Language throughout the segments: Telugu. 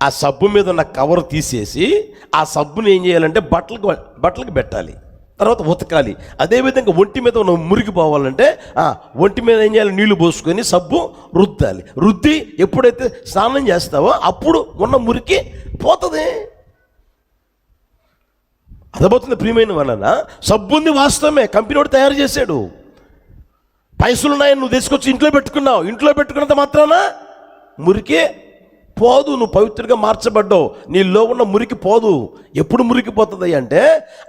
ఆ సబ్బు మీద ఉన్న కవర్ తీసేసి ఆ సబ్బుని ఏం చేయాలంటే బట్టలకు పెట్టాలి, తర్వాత ఉతకాలి. అదేవిధంగా ఒంటి మీద ఉన్న మురికి పోవాలంటే ఒంటి మీద ఏం చేయాలి, నీళ్లు పోసుకొని సబ్బు రుద్దాలి. రుద్ది ఎప్పుడైతే స్నానం చేస్తావో అప్పుడు ఉన్న మురికి పోతుంది. అదబోతుంది ప్రియమైన వలన. సబ్బుని వాస్తవమే కంపెనీ వాడు తయారు చేశాడు. పైసలు ఉన్నాయని నువ్వు తీసుకొచ్చి ఇంట్లో పెట్టుకున్నావు. ఇంట్లో పెట్టుకున్నంత మాత్రాన మురికే పోదు. నువ్వు పవిత్రంగా మార్చబడ్డావు, నీలో ఉన్న మురికి పోదు. ఎప్పుడు మురికి పోతుంది అంటే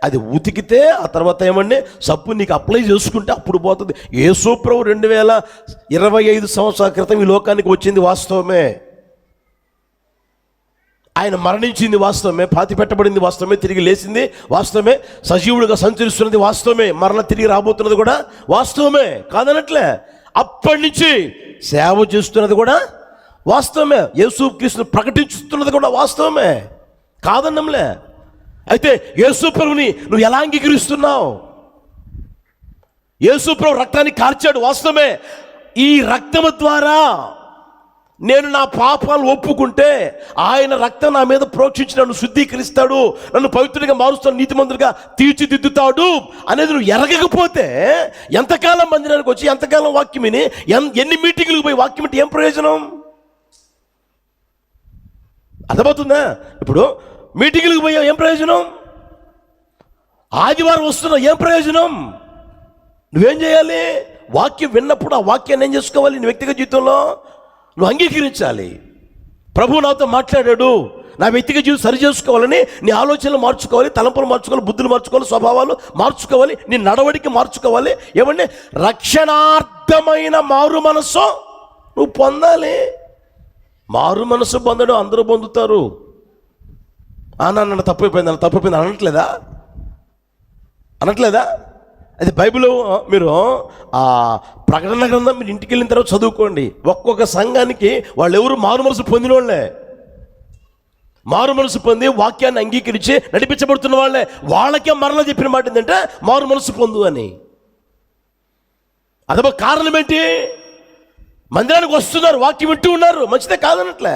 అది ఉతికితే ఆ తర్వాత ఏమండి సబ్బు నీకు అప్లై చేసుకుంటే అప్పుడు పోతుంది. యేసు ప్రభు 2025 సంవత్సరాల క్రితం ఈ లోకానికి వచ్చింది వాస్తవమే. ఆయన మరణించింది వాస్తవమే, పాతి పెట్టబడింది వాస్తవమే, తిరిగి లేచింది వాస్తవమే, సజీవుడిగా సంచరిస్తున్నది వాస్తవమే, మరలా తిరిగి రాబోతున్నది కూడా వాస్తవమే, కాదనట్లే. అప్పటి నుంచి సేవ చేస్తున్నది కూడా వాస్తవమే, యేసుక్రీస్తును ప్రకటిస్తున్నది కూడా వాస్తవమే, కాదన్నంలే. అయితే యేసు ప్రభుని నువ్వు ఎలా అంగీకరిస్తున్నావు? యేసు ప్రభు రక్తాన్ని కార్చాడు వాస్తవమే. ఈ రక్తము ద్వారా నేను నా పాపాలు ఒప్పుకుంటే ఆయన రక్తం నా మీద ప్రోక్షించి నన్ను శుద్ధీకరిస్తాడు, నన్ను పవిత్రంగా మారుస్తాడు, నీతిమంతుడిగా తీర్చిదిద్దుతాడు అనేది నువ్వు ఎరగకపోతే ఎంతకాలం మందిరానికి వచ్చి ఎంతకాలం వాక్యం విని ఎన్ని మీటింగ్లకు పోయి వాక్యం అంటే ఏం ప్రయోజనం? అర్థమవుతుందా? ఇప్పుడు మీటింగ్లకు పోయా ఏం ప్రయోజనం? ఆదివారం వస్తున్నా ఏం ప్రయోజనం? నువ్వేం చేయాలి? వాక్యం విన్నప్పుడు ఆ వాక్యాన్ని ఏం చేసుకోవాలి? నీ వ్యక్తిగత జీవితంలో నువ్వు అంగీకరించాలి. ప్రభువు నాతో మాట్లాడాడు, నా వ్యక్తిగత జీవితం సరి చేసుకోవాలని నీ ఆలోచనలు మార్చుకోవాలి, తలంపులు మార్చుకోవాలి, బుద్ధులు మార్చుకోవాలి, స్వభావాలు మార్చుకోవాలి, నీ నడవడికి మార్చుకోవాలి. ఏమంటే రక్షణార్థమైన మారు మనస్సు నువ్వు పొందాలి. మారు మనసు పొందడం అందరూ పొందుతారు. నన్ను తప్పైపోయింది అనట్లేదా? అది బైబిల్ మీరు ప్రకటన గ్రంథం మీరు ఇంటికి వెళ్ళిన తర్వాత చదువుకోండి. ఒక్కొక్క సంఘానికి వాళ్ళు ఎవరు మారు మనసు పొందిన వాళ్ళే, మారు మనసు పొంది వాక్యాన్ని అంగీకరించి నడిపించబడుతున్న వాళ్ళే. వాళ్ళకే మరలా చెప్పిన మాట ఏంటంటే మారు మనసు పొందు అని. అదే కారణం ఏంటి? మందిరానికి వస్తున్నారు, వాక్యం వింటూ ఉన్నారు, మంచిదే కాదనట్లే.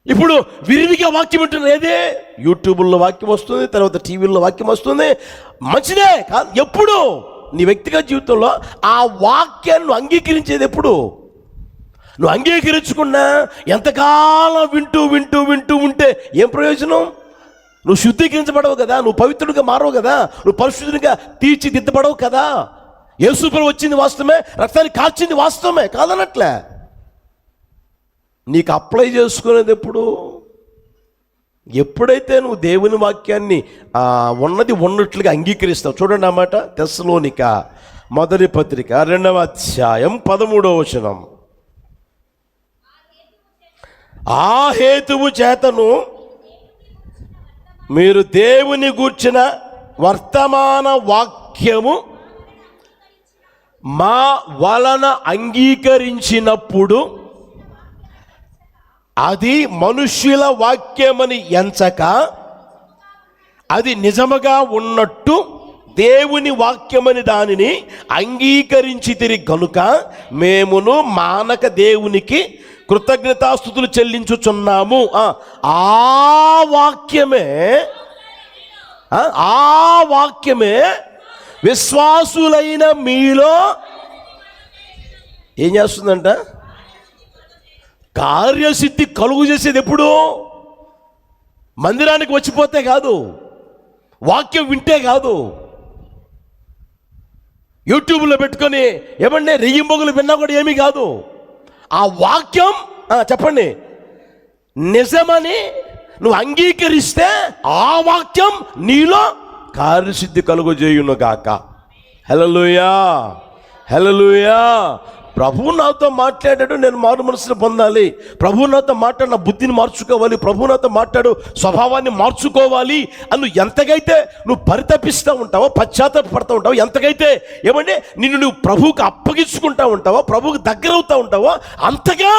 ఇప్పుడు విరివిగా వాక్యం వింటున్నారు. ఏదే యూట్యూబ్లో వాక్యం వస్తుంది, తర్వాత టీవీలో వాక్యం వస్తుంది, మంచిదే కాదు. ఎప్పుడు నీ వ్యక్తిగత జీవితంలో ఆ వాక్యాన్ని నువ్వు అంగీకరించేది ఎప్పుడు? నువ్వు అంగీకరించుకున్నా ఎంతకాలం వింటూ ఉంటే ఏం ప్రయోజనం? నువ్వు శుద్ధీకరించబడవు కదా, నువ్వు పవిత్రుడిగా మారవు కదా, నువ్వు పరిశుద్ధునిగా తీర్చిదిద్దబడవు కదా. యేసు ప్రభు వచ్చింది వాస్తవమే, రక్తాన్ని కాల్చింది వాస్తవమే, కాదనట్లే. నీకు అప్లై చేసుకునేది ఎప్పుడు? ఎప్పుడైతే నువ్వు దేవుని వాక్యాన్ని ఉన్నది ఉన్నట్లుగా అంగీకరిస్తావు. చూడండి అన్నమాట, తెస్సలోనిక మొదటి పత్రిక 2వ అధ్యాయం 13వ వచనం. ఆ హేతువు చేతను మీరు దేవుని గూర్చిన వర్తమాన వాక్యము మా వలన అంగీకరించినప్పుడు అది మనుష్యుల వాక్యమని ఎంచక అది నిజముగా ఉన్నట్టు దేవుని వాక్యమని దానిని అంగీకరించితిరి గనుక మేమును మానక దేవునికి కృతజ్ఞతాస్తుతులు చెల్లించుచున్నాము. ఆ వాక్యమే విశ్వాసులైన మీలో ఏం చేస్తుందంట? కార్యసిద్ధి కలుగు చేసేది ఎప్పుడు? మందిరానికి వచ్చిపోతే కాదు, వాక్యం వింటే కాదు, యూట్యూబ్లో పెట్టుకొని ఏమంటే రెయ్యింబొగులు విన్నా కూడా ఏమీ కాదు. ఆ వాక్యం చెప్పండి నిజమని నువ్వు అంగీకరిస్తే ఆ వాక్యం నీలో కార్యసిద్ధి కలుగజేయును గాక. హల్లెలూయా, హల్లెలూయా. ప్రభువు నాతో మాట్లాడాడు, నేను మారు మనసును పొందాలి. ప్రభువు నాతో మాట్లాడు, నా బుద్ధిని మార్చుకోవాలి. ప్రభువు నాతో మాట్లాడు, స్వభావాన్ని మార్చుకోవాలి అని ఎంతకైతే నువ్వు పరితపిస్తూ ఉంటావో, పశ్చాత్తాపడుతూ ఉంటావో, ఎంతకైతే ఏమంటే నిన్ను నువ్వు ప్రభువుకి అప్పగించుకుంటూ ఉంటావో, ప్రభువుకి దగ్గర అవుతూ ఉంటావో, అంతగా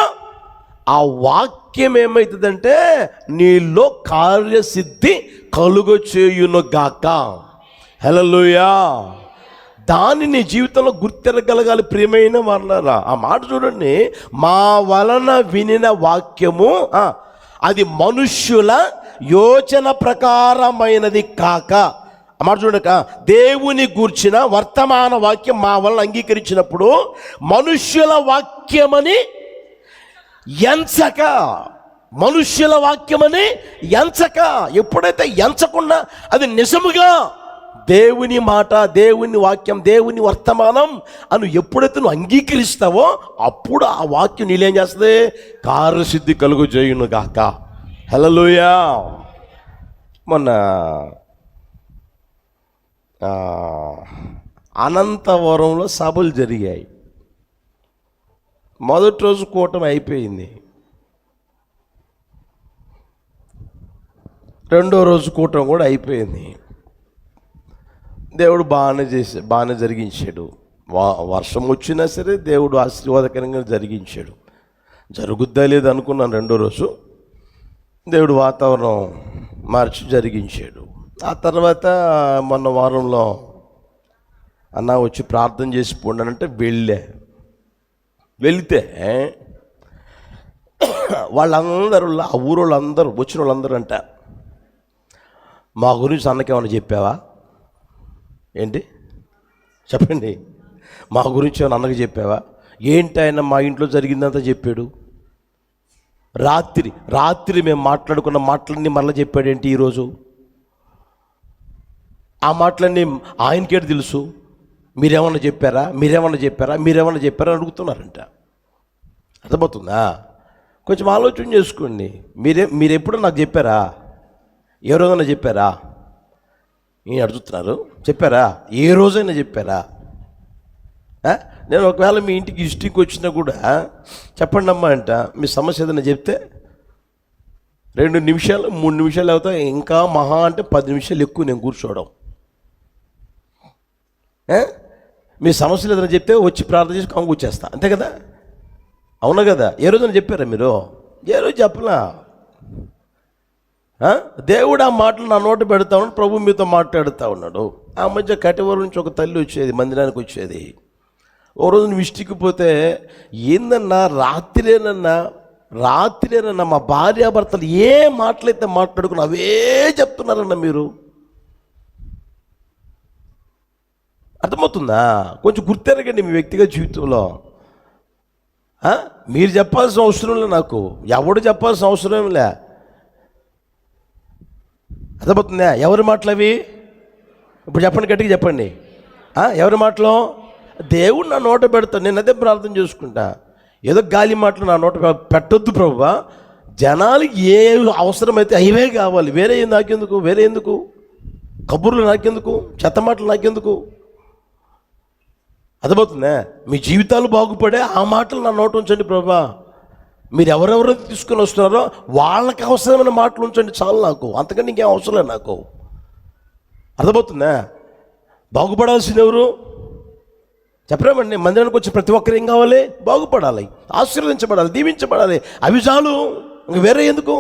ఆ వాక్యం ఏమవుతుందంటే నీలో కార్యసిద్ధి కలుగ చేయును గాక. హల్లెలూయా. దాన్ని నీ జీవితంలో గుర్తెరగలగాలి ప్రియమైన వాళ్ళారా. ఆ మాట చూడండి, మా వలన వినిన వాక్యము అది మనుష్యుల యోచన ప్రకారమైనది కాక. ఆ మాట చూడక, దేవుని గూర్చిన వర్తమాన వాక్యం మా వలన అంగీకరించినప్పుడు మనుష్యుల వాక్యమని ఎంచక, మనుష్యుల వాక్యమని ఎంచక. ఎప్పుడైతే ఎంచకుండా అది నిజముగా దేవుని మాట, దేవుని వాక్యం, దేవుని వర్తమానం అని ఎప్పుడైతే నువ్వు అంగీకరిస్తావో అప్పుడు ఆ వాక్యం నీళ్ళేం చేస్తుంది? కార్యసిద్ధి కలుగు చేయును గాక. హల్లెలూయా. మొన్న అనంతవరంలో సభలు జరిగాయి. మొదటి రోజు కూటమి అయిపోయింది. రెండో రోజు కూటమి కూడా అయిపోయింది. దేవుడు బాగానే జరిగించాడు. వర్షం వచ్చినా సరే దేవుడు ఆశీర్వాదకరంగా జరిగించాడు. జరుగుద్దా లేదు అనుకున్నాను. రెండో రోజు దేవుడు వాతావరణం మార్చి జరిగించాడు. ఆ తర్వాత మొన్న వారంలో అన్న వచ్చి ప్రార్థన చేసి పోండానంటే వెళితే వాళ్ళందరూ, ఆ ఊరోళ్ళందరూ, వచ్చిన వాళ్ళందరూ అంట, మా గురించి అన్నకేమన్నా చెప్పావా? ఏంటి చెప్పండి, మా గురించి ఏమైనా అన్నకి చెప్పావా? ఏంటి ఆయన మా ఇంట్లో జరిగిందంతా చెప్పాడు. రాత్రి మేము మాట్లాడుకున్న మాటలన్నీ మళ్ళీ చెప్పాడేంటి ఈరోజు? ఆ మాటలన్నీ ఆయనకేటి తెలుసు? మీరేమన్నా చెప్పారా అడుగుతున్నారంట. అర్థమవుతుందా? కొంచెం ఆలోచన చేసుకోండి. మీరెప్పుడు నాకు చెప్పారా? ఏ రోజైనా చెప్పారా? నేను అడుగుతున్నారు, చెప్పారా? ఏ రోజైనా చెప్పారా? నేను ఒకవేళ మీ ఇంటికి ఇష్టికి వచ్చినా కూడా చెప్పండి అమ్మా అంట, మీ సమస్య ఏదైనా చెప్తే 2 నిమిషాలు 3 నిమిషాలు అవుతాయి, ఇంకా మహా అంటే 10 నిమిషాలు ఎక్కువ నేను కూర్చోవడం. మీ సమస్యలు ఏదైనా చెప్తే వచ్చి ప్రార్థన చేసి కాము కూర్చేస్తా, అంతే కదా? అవునా కదా? ఏ రోజైనా చెప్పారా మీరు? ఏ రోజు చెప్పలా. దేవుడు ఆ మాటలు నా నోట పెడతా ఉన్నాడు, ప్రభు మీతో మాట్లాడుతూ ఉన్నాడు. ఆ మధ్య కటివరం నుంచి ఒక తల్లి వచ్చేది, మందిరానికి వచ్చేది. ఓ రోజు నువ్వు ఇష్టికి పోతే, ఏందన్నా రాత్రిలేనన్నా మా భార్యాభర్తలు ఏ మాటలైతే మాట్లాడుకున్నా అవే చెప్తున్నారన్న మీరు. అర్థమవుతుందా? కొంచెం గుర్తెరగండి మీ వ్యక్తిగత జీవితంలో. మీరు చెప్పాల్సిన అవసరం లే, నాకు ఎవడు చెప్పాల్సిన అవసరం లే. అర్థమవుతుందా? ఎవరి మాటలు అవి? ఇప్పుడు చెప్పండి, గట్టిగా చెప్పండి. ఎవరి మాటలు? దేవుడు నా నోట పెడతాను, నేను అదే ప్రార్థన చేసుకుంటా. ఏదో గాలి మాటలు నా నోట పెట్టొద్దు ప్రభువా. జనాలకి ఏ అవసరమైతే అవే కావాలి, వేరే ఎందుకు? కబుర్లు నాకెందుకు? చెత్త మాటలు నాకెందుకు? అర్థమవుతుందా? మీ జీవితాలు బాగుపడే ఆ మాటలు నా నోట ఉంచండి ప్రభువా. మీరు ఎవరెవరో తీసుకొని వస్తున్నారో వాళ్ళకి అవసరమైన మాటలు ఉంచండి చాలు నాకు, అంతకంటే ఇంకేం అవసరం లేదు నాకు. అర్థమవుతుందా? బాగుపడాల్సింది ఎవరు చెప్పరామండి? మందిరానికి వచ్చి ప్రతి ఒక్కరు ఏం కావాలి? బాగుపడాలి, ఆశీర్వదించబడాలి, దీవించబడాలి. అవి చాలు, ఇంక వేరే ఎందుకు?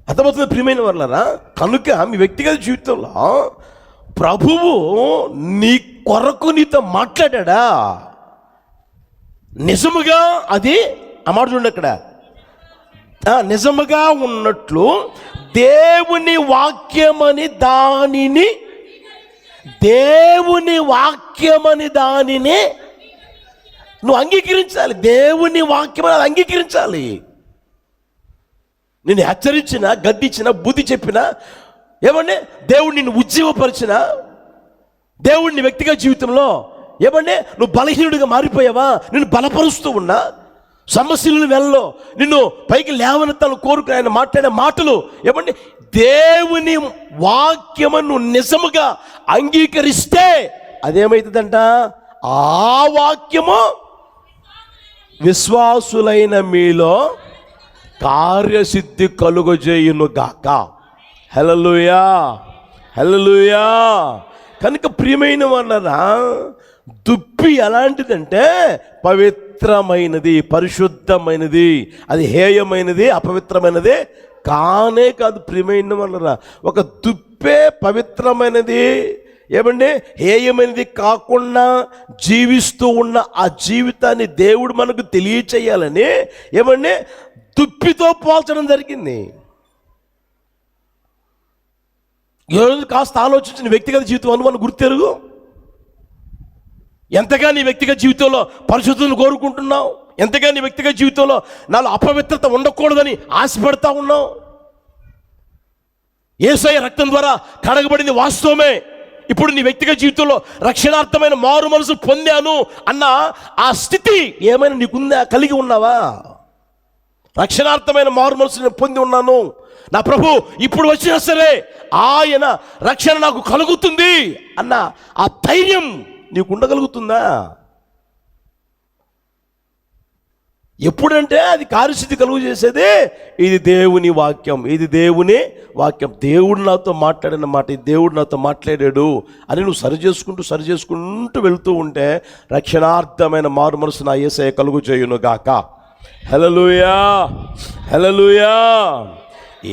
అర్థమవుతుంది ప్రియమైన వాళ్ళారా? కనుక మీ వ్యక్తిగత జీవితంలో ప్రభువు నీ కొరకు నీతో మాట్లాడా? నిజముగా అది ఆ మాట చూడండి అక్కడ, నిజముగా ఉన్నట్లు దేవుని వాక్యమని దానిని నువ్వు అంగీకరించాలి. దేవుని వాక్యమని అది అంగీకరించాలి. నేను హెచ్చరించిన, గద్దించిన, బుద్ధి చెప్పిన, ఏమంటే దేవుడు నిన్ను ఉజ్జీవపరిచిన, దేవుడిని వ్యక్తిగత జీవితంలో ఏమంటే నువ్వు బలహీనుడిగా మారిపోయావా, నిన్ను బలపరుస్తూ ఉన్నా, సమస్యలను వెళ్ళలో నిన్ను పైకి లేవనెత్తాలు కోరుకుని ఆయన మాట్లాడే మాటలు ఏమంటే దేవుని వాక్యము నువ్వు నిజముగా అంగీకరిస్తే అదేమవుతుందంట? ఆ వాక్యము విశ్వాసులైన మీలో కార్యసిద్ధి కలుగజేయును గాక. హల్లెలూయా, హల్లెలూయా. కనుక ప్రియమైన వాళ్ళరా, దుప్పి ఎలాంటిదంటే పవిత్రమైనది, పరిశుద్ధమైనది. అది హేయమైనది, అపవిత్రమైనది కానే కాదు. ప్రియమైన వాళ్ళరా, ఒక దుప్పి తుప్పే పవిత్రమైనది, ఏమండి హేయమైనది కాకుండా జీవిస్తూ ఉన్న ఆ జీవితాన్ని దేవుడు మనకు తెలియచేయాలని ఏమండి తుప్పితో పోల్చడం జరిగింది. ఈరోజు కాస్త ఆలోచించిన వ్యక్తిగత జీవితం అనుమానం గుర్తెరుగు. ఎంతగా నీ వ్యక్తిగత జీవితంలో పరిశుద్ధతను కోరుకుంటున్నావు, ఎంతగా నీ వ్యక్తిగత జీవితంలో నాలో అపవిత్రత ఉండకూడదని ఆశపడతా ఉన్నావు. యేసయ్య రక్తం ద్వారా కడగబడింది వాస్తవమే. ఇప్పుడు నీ వ్యక్తిగత జీవితంలో రక్షణార్థమైన మారు మనసు పొందాను అన్న ఆ స్థితి ఏమైనా నీకుందా? కలిగి ఉన్నావా? రక్షణార్థమైన మారు మనసు నేను పొంది ఉన్నాను, నా ప్రభు ఇప్పుడు వచ్చినా సరే ఆయన రక్షణ నాకు కలుగుతుంది అన్న ఆ ధైర్యం నీకు ఉండగలుగుతుందా? ఎప్పుడంటే అది కార్యసిద్ధి కలుగు చేసేది ఇది దేవుని వాక్యం, ఇది దేవుని వాక్యం. దేవుడు నాతో మాట్లాడిన మాట, ఇది దేవుడు నాతో మాట్లాడాడు అని నువ్వు సరి చేసుకుంటూ వెళ్తూ ఉంటే రక్షణార్థమైన మారు మనసు నా యేసయ్య కలుగు చేయును గాక. హల్లెలూయా, హల్లెలూయా.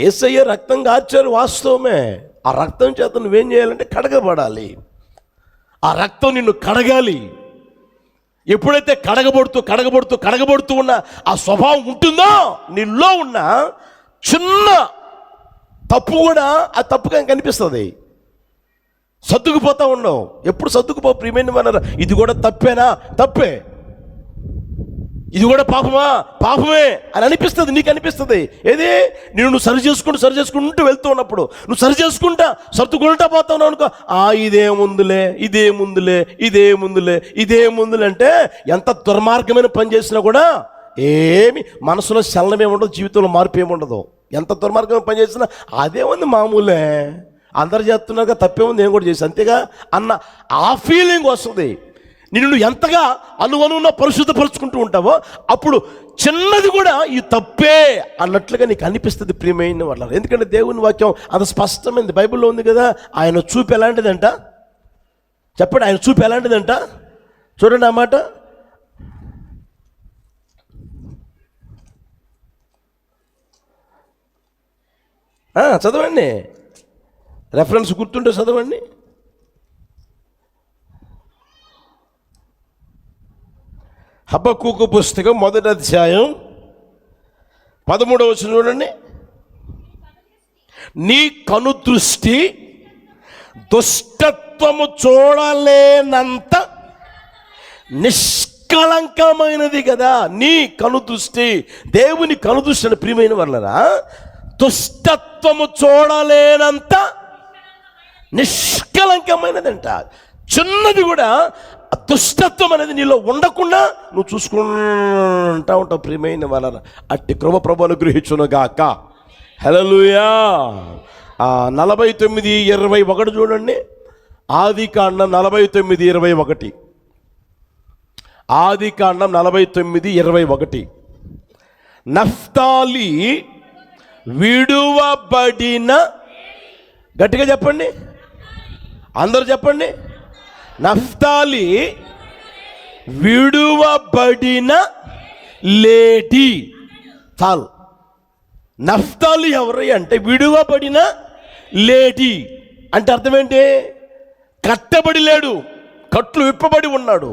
యేసయ్య రక్తం కార్చారు వాస్తవమే. ఆ రక్తం చేత నువ్వేం చేయాలంటే కడగబడాలి. ఆ రక్తం నిన్ను కడగాలి. ఎప్పుడైతే కడగబడుతూ ఉన్న ఆ స్వభావం ఉంటుందో నీలో ఉన్న చిన్న తప్పు కూడా ఆ తప్పుగా కనిపిస్తుంది. సర్దుకుపోతా ఉండవు. ఎప్పుడు సర్దుకుపో ప్రియమైన వారు. ఇది కూడా తప్పేనా? తప్పే. ఇది కూడా పాపమే అని అనిపిస్తుంది, నీకు అనిపిస్తుంది. ఏది నువ్వు సరి చేసుకుంటూ వెళ్తూ ఉన్నప్పుడు నువ్వు సర్దుకుంటా పోతా ఉన్నావు అనుకో, ఇదేముందులే అంటే ఎంత దుర్మార్గమైన పని చేసినా కూడా ఏమి మనసులో చలనమే ఉండదు, జీవితంలో మార్పు ఏముండదు. ఎంత దుర్మార్గమైన పని చేసినా అదేముంది, మామూలే, అందరు చేస్తున్నారుగా, తప్పేముంది, నేను కూడా చేసి అంతేగా అన్న ఆ ఫీలింగ్ వస్తుంది. నిన్ను ఎంతగా అనువనున్న పరిశుద్ధపరుచుకుంటూ ఉంటావో అప్పుడు చిన్నది కూడా ఈ తప్పే అన్నట్లుగా నీకు అనిపిస్తుంది ప్రియమైన వాళ్ళ. ఎందుకంటే దేవుని వాక్యం అంత స్పష్టమైంది, బైబిల్లో ఉంది కదా. ఆయన చూపు ఎలాంటిదంట చెప్పండి, ఆయన చూపు ఎలాంటిదంట చూడండి ఆ మాట. చదవండి, రెఫరెన్స్ గుర్తుంటే చదవండి. హబక్కూకు పుస్తకం 1వ అధ్యాయం 13వ వచనం చూడండి. నీ కనుదృష్టి దుష్టత్వము చూడలేనంత నిష్కళంకమైనది కదా. నీ కనుదృష్టి, దేవుని కనుదృష్టి అని ప్రియమైన వాళ్ళరా, దుష్టత్వము చూడలేనంత నిష్కళంకమైనదంట. చిన్నది కూడా దుష్టత్వం అనేది నీలో ఉండకుండా నువ్వు చూసుకుంటా ఉంటావు ప్రియమైన వాళ్ళ. అట్టి కృప ప్రభువును అనుగ్రహించును గాక. హల్లెలూయా. 49:21 చూడండి. ఆదికాండం 49:21. ఆదికాండం 49:21. నఫ్తాలి విడువబడిన, గట్టిగా చెప్పండి, అందరూ చెప్పండి, నఫ్తాలి విడువబడిన లేటి. చాలు. నఫ్తాలి ఎవరు అంటే విడువబడిన లేటి అంటే అర్థం ఏంటి? కట్టబడి లేడు, కట్లు విప్పబడి ఉన్నాడు,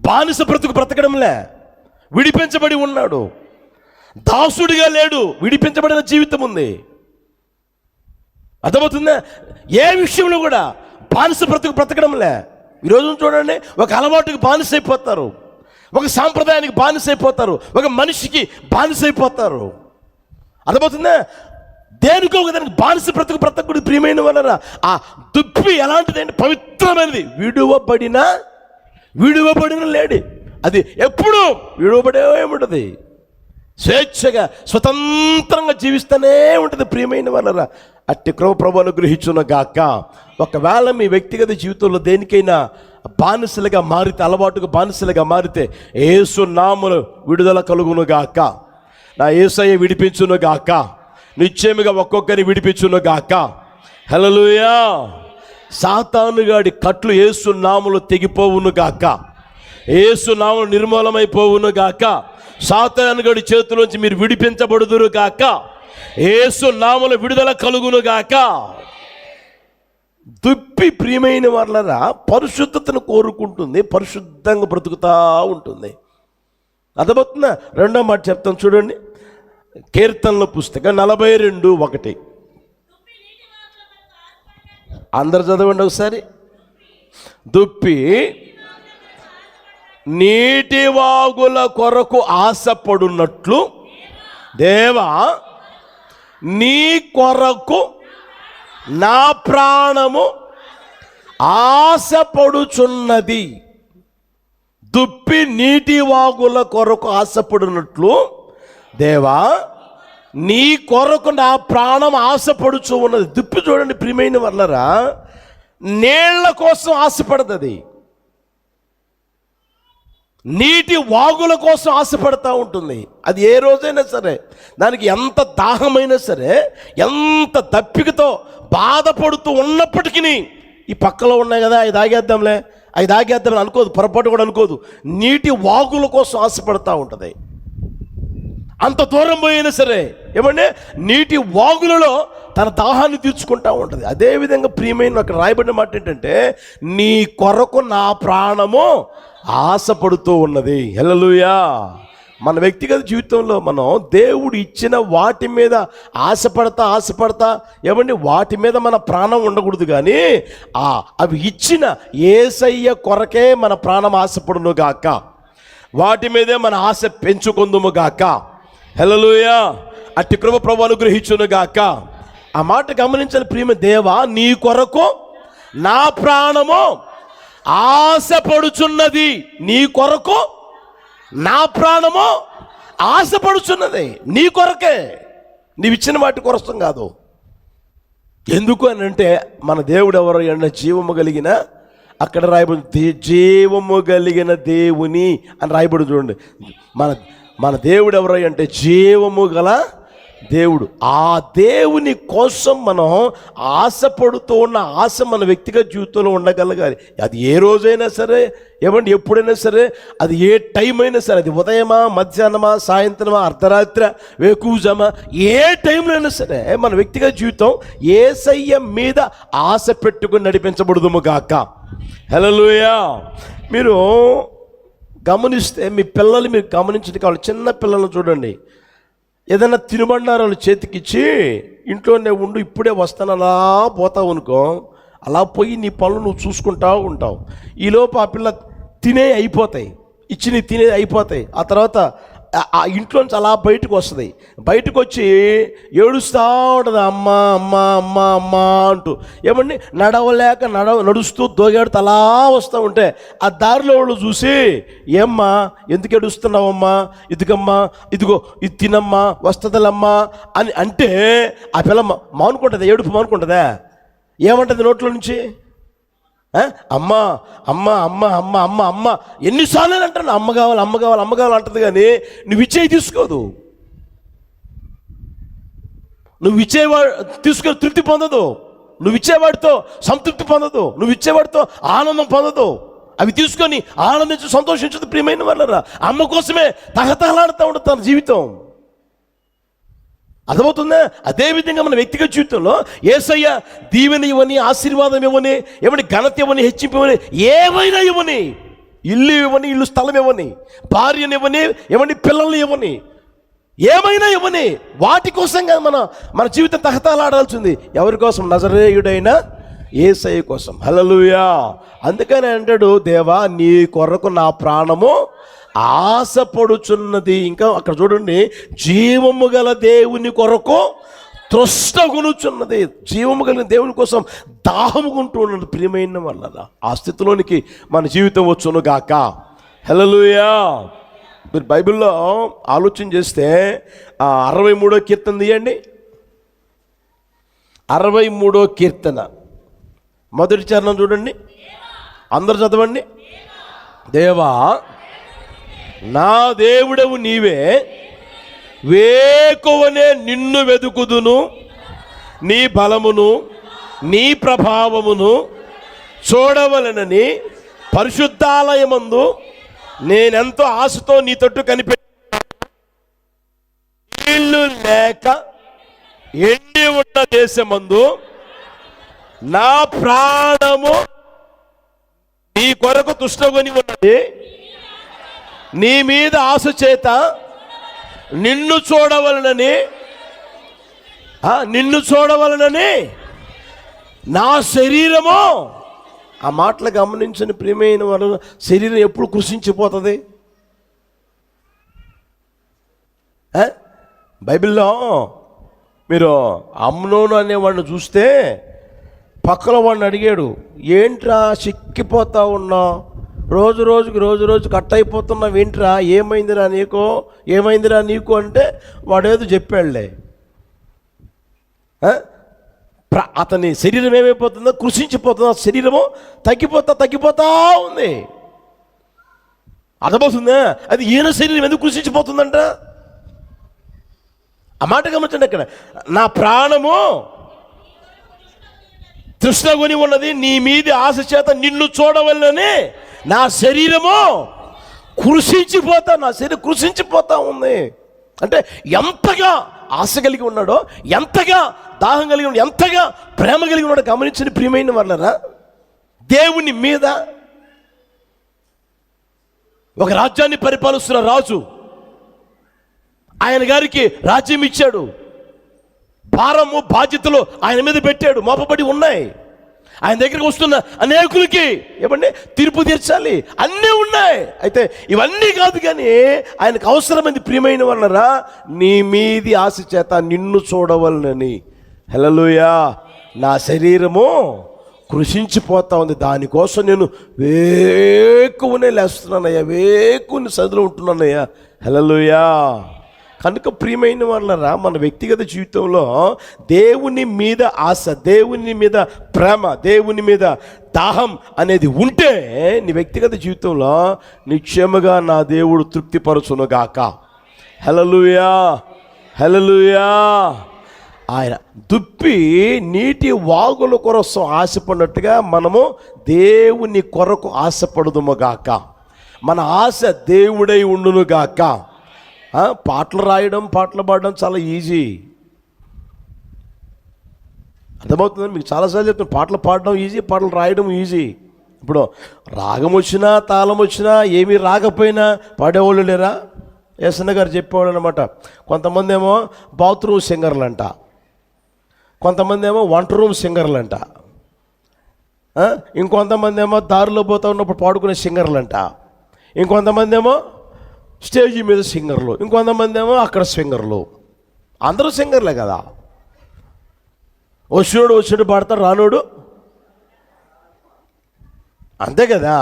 బానిస బ్రతకడంలే, విడిపించబడి ఉన్నాడు. దాసుడిగా లేడు, విడిపించబడిన జీవితం ఉంది. అర్థమవుతుందా? ఏ విషయంలో కూడా బానిస బ్రతకడంలే. ఈరోజు చూడండి, ఒక అలవాటుకి బానిస అయిపోతారు, ఒక సాంప్రదాయానికి బానిస అయిపోతారు, ఒక మనిషికి బానిస అయిపోతారు. అర్థమవుతుందా? దేనికో దానికి బానిస బ్రతకుడు ప్రియమైన వాళ్ళ. ఆ దుప్పి ఎలాంటిది అంటే పవిత్రమైనది. విడువబడిన లేడి. అది ఎప్పుడు విడువబడే ఉంటుంది, స్వేచ్ఛగా స్వతంత్రంగా జీవిస్తూనే ఉంటుంది ప్రియమైన వాళ్ళ. అట్టి కృప ప్రభువును అనుగ్రహించును గాక. ఒకవేళ మీ వ్యక్తిగత జీవితంలో దేనికైనా బానిసలుగా మారితే, అలవాటుగా బానిసలుగా మారితే, యేసు నామమున విడుదల కలుగును గాక. నా యేసయ్య విడిపించును గాక. నిశ్చయముగా ఒక్కొక్కరిని విడిపించును గాక. హల్లెలూయా. సాతానుగాడి కట్లు యేసు నామములో తెగిపోవును గాక. యేసు నామములో నిర్మూలమైపోవును గాక. సాతానుగాడి చేతిలోంచి మీరు విడిపించబడుదురు గాక. యేసు నామములో విడుదల కలుగును గాక. దుప్పి ప్రియమైన వాళ్ళరా పరిశుద్ధతను కోరుకుంటుంది, పరిశుద్ధంగా బ్రతుకుతా ఉంటుంది. అర్థమవుతుందా? రెండో మాట చెప్తాను చూడండి, కీర్తనల పుస్తకం 42:1. అందరు చదవండి ఒకసారి. దుప్పి నీటి వాగుల కొరకు ఆశపడున్నట్లు దేవా నీ కొరకు నా ప్రాణము ఆశపడుచున్నది. దుప్పి నీటి వాగుల కొరకు ఆశపడినట్లు దేవా నీ కొరకు నా ప్రాణం ఆశపడుచు ఉన్నది. దుప్పి చూడండి ప్రియమైన వాళ్ళరా, నీళ్ల కోసం ఆశపడుతుంది, నీటి వాగుల కోసం ఆశపడతా ఉంటుంది. అది ఏ రోజైనా సరే, దానికి ఎంత దాహమైనా సరే, ఎంత దప్పికతో బాధపడుతూ ఉన్నప్పటికీ ఈ పక్కలో ఉన్నాయి కదా అవి తాగేద్దాంలే అనుకోదు, పొరపాటు కూడా అనుకోదు. నీటి వాగుల కోసం ఆశపడతా ఉంటుంది. అంత దూరం పోయినా సరే ఏమంటే నీటి వాగులలో తన దాహాన్ని తీర్చుకుంటూ ఉంటుంది. అదేవిధంగా ప్రియమైన అక్కడ రాయబడిన మాట ఏంటంటే, నీ కొరకు నా ప్రాణము ఆశపడుతూ ఉన్నది. హల్లెలూయా. మన వ్యక్తిగత జీవితంలో మనం దేవుడు ఇచ్చిన వాటి మీద ఆశపడతా ఏమండి వాటి మీద మన ప్రాణం ఉండకూడదు, కానీ అవి ఇచ్చిన యేసయ్య కొరకే మన ప్రాణం ఆశపడును గాక, వాటి మీదే మన ఆశ పెంచుకుందుము గాక. హల్లెలూయా. అట్టి కృప ప్రభువు అనుగ్రహించును గాక. ఆ మాట గమనించాలి ప్రియమైన దేవా, నీ కొరకు నా ప్రాణము ఆశపడుచున్నది. నీ కొరకు నా ప్రాణము ఆశపడుచున్నది, నీ కొరకే, నీవిచ్చిన వాటి కొరసం కాదు. ఎందుకు అని అంటే మన దేవుడు ఎవరు అంటే జీవము కలిగిన, అక్కడ రాయబడి జీవము కలిగిన దేవుని అని రాయబడి చూడండి. మన దేవుడు ఎవరు అంటే జీవము గల దేవుడు. ఆ దేవుని కోసం మనం ఆశపడుతూ ఉన్న ఆశ మన వ్యక్తిగత జీవితంలో ఉండగలగాలి. అది ఏ రోజైనా సరే ఏమండి, ఎప్పుడైనా సరే, అది ఏ టైం అయినా సరే, అది ఉదయమా, మధ్యాహ్నమా, సాయంత్రమా, అర్ధరాత్రి, వేకువజామా, ఏ టైంలో అయినా సరే మన వ్యక్తిగత జీవితం యేసయ్య మీద ఆశ పెట్టుకుని నడిపించబడుదుము గాక. హల్లెలూయా. మీరు గమనిస్తే మీ పిల్లలు మీరు గమనించడం కావాలి. చిన్న పిల్లలను చూడండి, ఏదైనా తినుబండారాలు చేతికిచ్చి ఇంట్లోనే ఉండు, ఇప్పుడే వస్తాను అలా పోతావు అనుకో, అలా పోయి నీ పనులు నువ్వు చూసుకుంటా ఉంటావు. ఈలోపు ఆ పిల్ల అయిపోతాయి, తినేది అయిపోతాయి. ఆ తర్వాత ఆ ఇంట్లోంచి అలా బయటకు వస్తుంది. బయటకు వచ్చి ఏడుస్తూ ఉంటుంది, అమ్మ అమ్మ అమ్మ అమ్మ అంటూ. ఏమండి నడవలేక నడుస్తూ దోగాడుతూ అలా వస్తూ ఉంటే ఆ దారిలో వాళ్ళు చూసి, ఏమ్మా ఎందుకు ఏడుస్తున్నావమ్మా, ఇదిగమ్మా ఇదిగో ఇది తినమ్మా వస్తుందమ్మా అని అంటే ఆ పిల్ల మానుకుంటుందా? ఏడుపు మానుకుంటుందా? ఏమంటుంది నోట్లో నుంచి? అమ్మ అమ్మ అమ్మ అమ్మ అమ్మ అమ్మ ఎన్నిసార్లు అంటాను, అమ్మ కావాలి అమ్మ కావాలి అమ్మ కావాలి అంటుంది, కానీ నువ్వు ఇచ్చేవి తీసుకోదు. నువ్వు ఇచ్చేవాడు తీసుకొని తృప్తి పొందదు, నువ్వు ఇచ్చేవాడితో సంతృప్తి పొందదు, నువ్వు ఇచ్చేవాడితో ఆనందం పొందదు. అవి తీసుకొని ఆనందించి సంతోషించదు. ప్రియమైన వాళ్ళరా, అమ్మ కోసమే తహతహలాడుతూ ఉంటుంది తన జీవితం. అర్థమవుతుందా? అదేవిధంగా మన వ్యక్తిగత జీవితంలో యేసయ్య దీవెన ఇవ్వని, ఆశీర్వాదం ఇవ్వని, ఏమని ఘనత ఇవ్వని, హెచ్చింపు ఇవ్వని, ఏమైనా ఇవ్వని, ఇల్లు ఇవ్వని, ఇల్లు స్థలం ఇవ్వని, భార్యను ఇవ్వని, ఏమని పిల్లల్ని ఇవ్వని, ఏమైనా ఇవ్వని, వాటి కోసంగా మన జీవితం తహతహలాడాల్సింది. ఎవరి కోసం? నజరేయుడైన యేసయ్య కోసం. హల్లెలూయా. అందుకని అంటాడు, దేవా నీ కొరకు నా ప్రాణము ఆశపడుచున్నది. ఇంకా అక్కడ చూడండి, జీవము గల దేవుని కొరకు తృష్ణగునుచున్నది. జీవము కలిగిన దేవుని కోసం దాహముకుంటూ ఉన్నది. ప్రియమైన వల్ల ఆ స్థితిలోనికి మన జీవితం వచ్చును గాక. హల్లెలూయా. మీరు బైబిల్లో ఆలోచన చేస్తే 63వ కీర్తన తీయండి. 63వ కీర్తన మొదటి చరణం చూడండి, అందరు చదవండి. దేవా నా దేవుడవు నీవే, వేకువనే నిన్ను వెదుకుదును, నీ బలమును నీ ప్రభావమును చూడవలనని పరిశుద్ధాలయమందు నేనెంతో ఆశతో నీ తట్టు కనిపెట్టి నీళ్లు లేక ఎండి ఉన్న దేశమందు నా ప్రాణము నీ కొరకు తుష్టగొని ఉన్నది, నీ మీద ఆశ చేత నిన్ను చూడవలనని నా శరీరము. ఆ మాటలు గమనించిన ప్రియమైన వాళ్ళు, శరీరం ఎప్పుడు కృషించిపోతుంది? బైబిల్లో మీరు అమ్నోను అనేవాడిని చూస్తే పక్కన వాడిని అడిగాడు, ఏంట్రా చిక్కిపోతా ఉన్నావు, రోజు రోజుకి కట్ అయిపోతున్నావు ఏంట్రా, ఏమైందిరా నీకు అంటే వాడేదో చెప్పాడులే. అతని శరీరం ఏమైపోతుందో, కృషించిపోతుందో, శరీరము తగ్గిపోతా ఉంది. అర్థమవుతుందా? అది ఈయన శరీరం ఎందుకు కృషించిపోతుందంట? ఆ మాట గమనించండి. అక్కడ నా ప్రాణము తృష్ణగొని ఉన్నది, నీ మీద ఆశ చేత నిన్ను చూడవలనని నా శరీరము కృషించిపోతా ఉంది. అంటే ఎంతగా ఆశ కలిగి ఉన్నాడో, ఎంతగా దాహం కలిగి ఉన్నాడు, ఎంతగా ప్రేమ కలిగి ఉన్నాడో గమనించిన ప్రియమైన వాళ్ళరా, దేవుని మీద. ఒక రాజ్యాన్ని పరిపాలిస్తున్న రాజు ఆయన గారికి రాజ్యం ఇచ్చాడు, భారము బాధ్యతలు ఆయన మీద పెట్టాడు, మోపబడి ఉన్నాయి. ఆయన దగ్గరికి వస్తున్న అనేకులకి ఏమంటే తీర్పు తీర్చాలి, అన్నీ ఉన్నాయి. అయితే ఇవన్నీ కాదు కానీ ఆయనకు అవసరమైంది ప్రియమైన వాళ్ళరా, నీ మీది ఆశ చేత నిన్ను చూడవలనని. హల్లెలూయా. నా శరీరము కృషించిపోతా ఉంది, దానికోసం నేను వేకువనే లేస్తున్నానయ్యా, వేకువని సదిలో ఉంటున్నానయ్యా. హల్లెలూయా. కనుక ప్రియమైన వాళ్ళరా, మన వ్యక్తిగత జీవితంలో దేవుని మీద ఆశ, దేవుని మీద ప్రేమ, దేవుని మీద దాహం అనేది ఉంటే నీ వ్యక్తిగత జీవితంలో నిశ్చయముగా నా దేవుడు తృప్తిపరచునుగాక. హల్లెలూయా, హల్లెలూయా. ఆయన దుప్పి నీటి వాగుల కోసం ఆశపడినట్టుగా మనము దేవుని కొరకు ఆశపడుదుముగాక. మన ఆశ దేవుడై ఉండునుగాక. పాటలు రాయడం, పాటలు పాడడం చాలా ఈజీ. అర్థమవుతుందని మీకు చాలాసార్లు చెప్తాను. పాటలు పాడడం ఈజీ, పాటలు రాయడం ఈజీ. ఇప్పుడు రాగం వచ్చినా తాళం వచ్చినా ఏమీ రాకపోయినా పాడేవాళ్ళు లేరా? యేసన్న గారు చెప్పేవాళ్ళు అనమాట. కొంతమంది ఏమో బాత్రూమ్ సింగర్లు అంట, కొంతమంది ఏమో వంట రూమ్ సింగర్లు అంట, ఇంకొంతమంది ఏమో దారిలో పోతూ ఉన్నప్పుడు పాడుకునే సింగర్లు అంట, ఇంకొంతమంది ఏమో స్టేజీ మీద సింగర్లు, ఇంకొంతమంది ఏమో అక్కడ సింగర్లు. అందరూ సింగర్లే కదా. వచ్చినోడు పాడతారు, రానోడు అంతే కదా.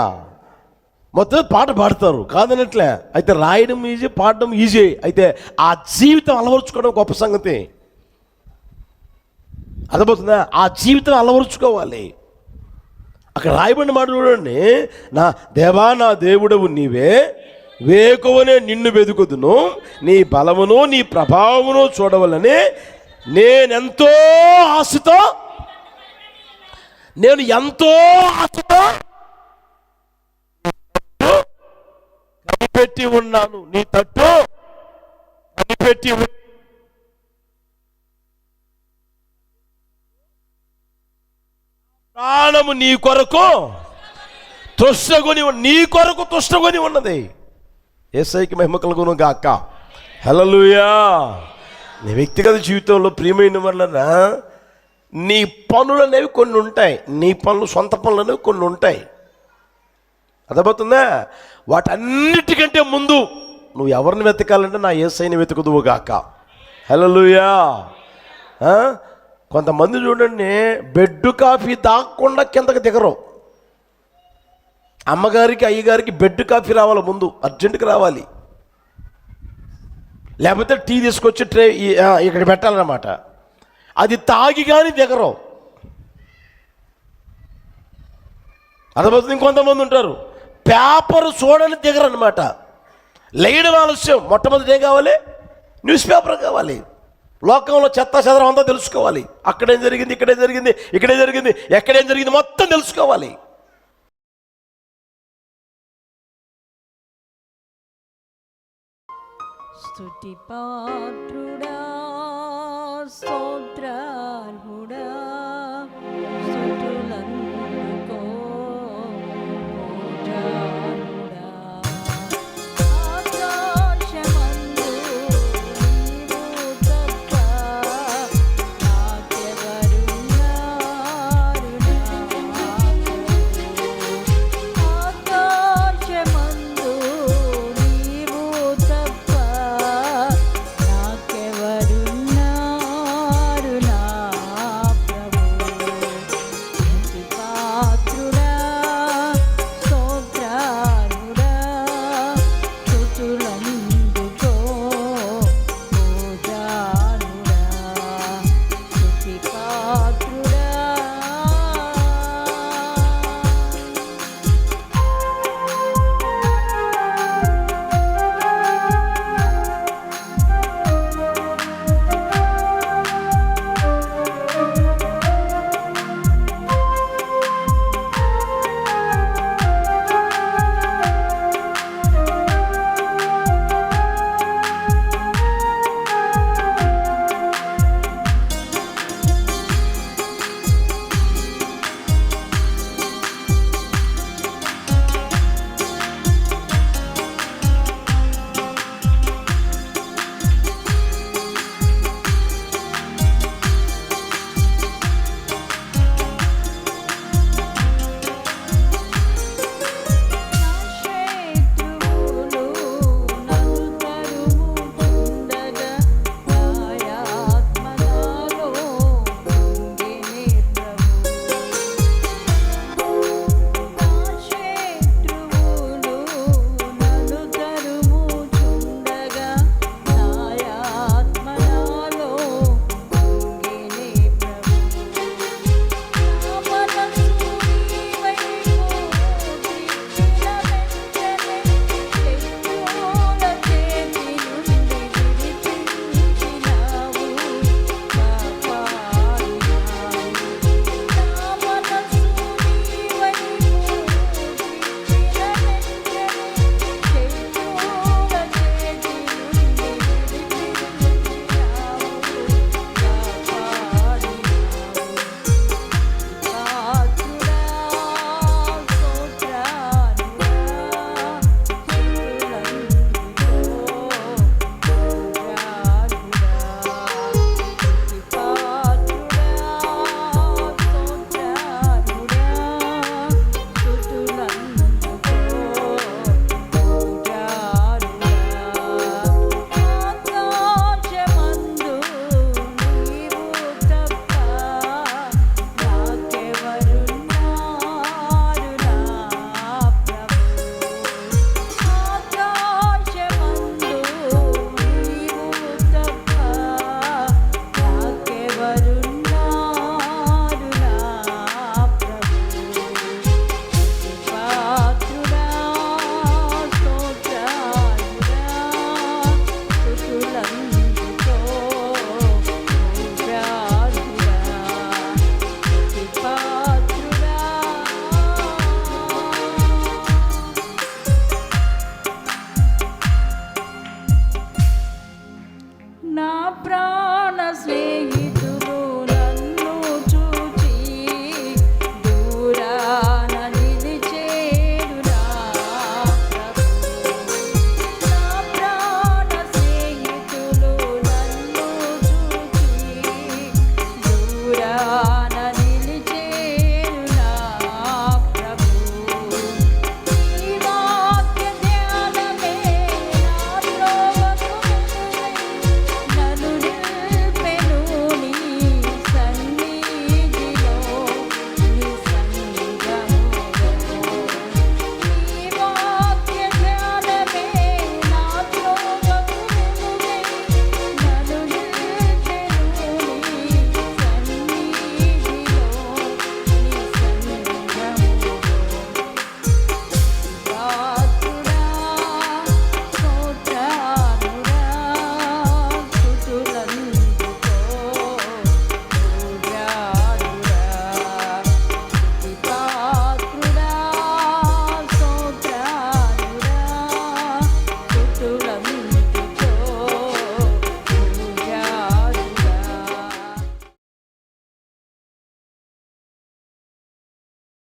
మొత్తం పాట పాడతారు కాదనట్లే. అయితే రాయడం ఈజీ, పాడడం ఈజీ. అయితే ఆ జీవితం అలవరుచుకోవడం గొప్ప సంగతి. అర్థమవుతుందా? ఆ జీవితం అలవరుచుకోవాలి. అక్కడ రాయబడిన మాట చూడండి, నా దేవా నా దేవుడవు నీవే, వేకువనే నిన్ను వెదుకుదును, నీ బలమును నీ ప్రభావమును చూడవలని నేనెంతో ఆశతో కనిపెట్టి ఉన్నాను. నీ తట్టు కనిపెట్టి ప్రాణము నీ కొరకు తుష్టగొని ఉన్నది. యేసయ్యకి మహిమ కలుగును గాక. హల్లెలూయా. నీ వ్యక్తిగత జీవితంలో ప్రియమైన వలన నీ పనులు అనేవి కొన్ని ఉంటాయి, నీ పనులు సొంత పనులు అనేవి కొన్ని ఉంటాయి. అర్థమవుతుందా? వాటన్నిటికంటే ముందు నువ్వు ఎవరిని వెతకాలంటే నా యేసయ్యని వెతుకుదువు గాక. హల్లెలూయా. కొంతమంది చూడండి, బెడ్ కాఫీ తాగకుండా కిందకి దిగరు. అమ్మగారికి అయ్యగారికి బెడ్ కాఫీ రావాలి, ముందు అర్జెంటుగా రావాలి. లేకపోతే టీ తీసుకొచ్చి ట్రే ఇక్కడ పెట్టాలన్నమాట. అది తాగి కానీ దిగరు. అర్థమవుతుంది? ఇంకొంతమంది ఉంటారు పేపర్ చూడని దిగరు అనమాట. లేయడం ఆలస్యం. మొట్టమొదటి ఏం కావాలి? న్యూస్ పేపర్ కావాలి. లోకంలో చెత్త చెదరం అంతా తెలుసుకోవాలి. అక్కడేం జరిగింది, ఇక్కడేం జరిగింది, ఎక్కడేం జరిగింది మొత్తం తెలుసుకోవాలి. స్తుతి పాత్రుడా స్తోత్రార్హుడా, స్తుతుల